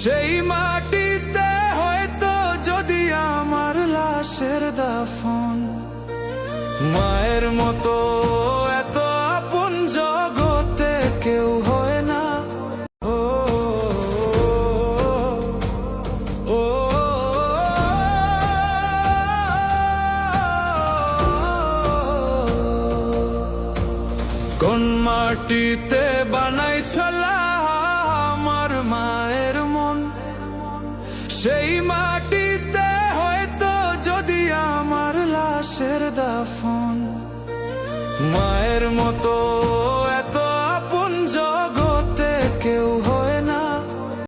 সেই মাটিতে হয়তো যদি আমার লাশের দাফন। মায়ের মতো এত আপন জগতে কেউ হয় না। ও ও কোন মাটিতে বানাইছলা আমার মায়ের মন? সেই মাটিতে হয়তো যদি আমার লাশের দাফন। মায়ের মতো এত আপন জগতে কেউ